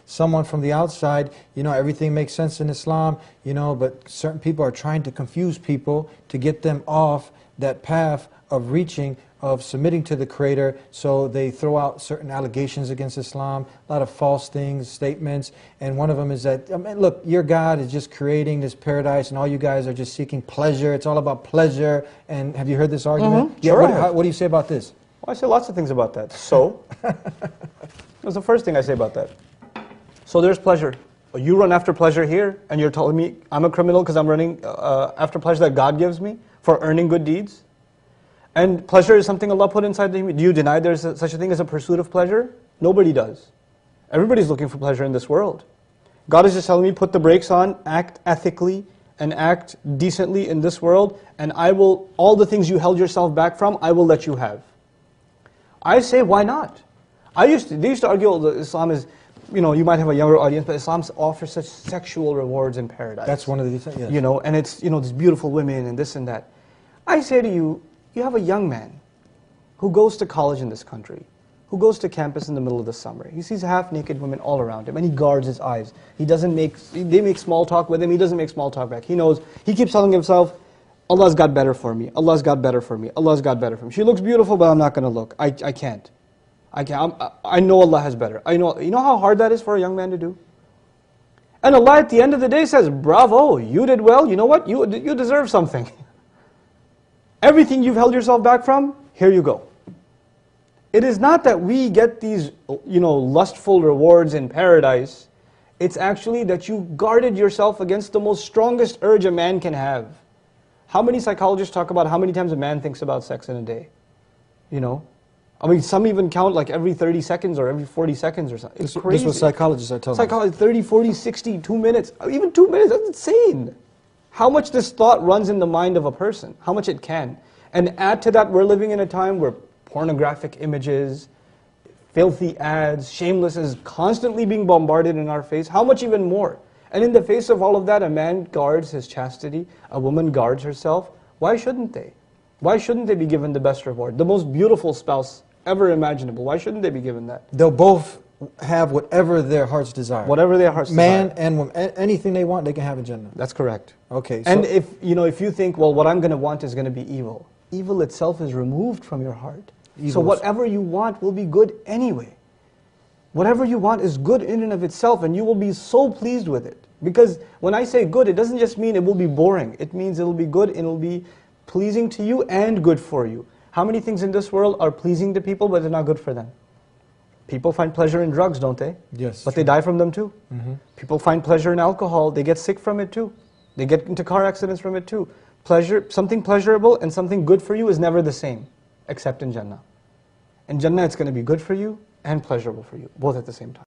someone from the outside, you know, everything makes sense in Islam, you know, but certain people are trying to confuse people to get them off that path of reaching, of submitting to the Creator, so they throw out certain allegations against Islam, a lot of false things, statements, and one of them is that, I mean, look, your God is just creating this paradise and all you guys are just seeking pleasure, it's all about pleasure, and have you heard this argument? Mm-hmm. Sure. What do you say about this? Well, I say lots of things about that. So, that's the first thing I say about that. So there's pleasure. You run after pleasure here, and you're telling me I'm a criminal because I'm running after pleasure that God gives me for earning good deeds? And pleasure is something Allah put inside the human. Do you deny there's such a thing as a pursuit of pleasure? Nobody does. Everybody's looking for pleasure in this world. God is just telling me, put the brakes on, act ethically, and act decently in this world, and I will, all the things you held yourself back from, I will let you have. I say, why not? They used to argue that Islam is, you know, you might have a younger audience, but Islam offers such sexual rewards in paradise. That's one of the things, yes. You know, and it's, you know, these beautiful women and this and that. I say to you, you have a young man who goes to college in this country, who goes to campus in the middle of the summer. He sees half-naked women all around him, and he guards his eyes. They make small talk with him, he doesn't make small talk back. He knows, he keeps telling himself, Allah's got better for me, Allah's got better for me, Allah's got better for me. She looks beautiful, but I'm not going to look. I can't. I know Allah has better. You know how hard that is for a young man to do? And Allah at the end of the day says, bravo, you did well, you know what? You deserve something. Everything you've held yourself back from, here you go. It is not that we get these, you know, lustful rewards in paradise. It's actually that you guarded yourself against the most strongest urge a man can have. How many psychologists talk about how many times a man thinks about sex in a day? You know? I mean, some even count like every 30 seconds or every 40 seconds or something. It's crazy. This is what psychologists are telling us. Psychologists, 30, 40, 60, 2 minutes, even 2 minutes, that's insane. How much this thought runs in the mind of a person, how much it can. And add to that, we're living in a time where pornographic images, filthy ads, shameless is constantly being bombarded in our face. How much even more? And in the face of all of that, a man guards his chastity, a woman guards herself. Why shouldn't they? Why shouldn't they be given the best reward? The most beautiful spouse ever imaginable. Why shouldn't they be given that? They'll both have whatever their hearts desire. Whatever their hearts desire. Man and woman, anything they want, they can have in Jannah. That's correct. Okay. So And if you think, well, what I'm going to want is going to be evil. Evil itself is removed from your heart. So whatever you want will be good anyway. Whatever you want is good in and of itself, and you will be so pleased with it. Because when I say good, it doesn't just mean it will be boring. It means it will be good and it will be pleasing to you and good for you. How many things in this world are pleasing to people but they're not good for them? People find pleasure in drugs, don't they? Yes. But they die from them too. Mm-hmm. People find pleasure in alcohol, they get sick from it too. They get into car accidents from it too. Pleasure, something pleasurable and something good for you is never the same, except in Jannah. In Jannah it's going to be good for you and pleasurable for you, both at the same time.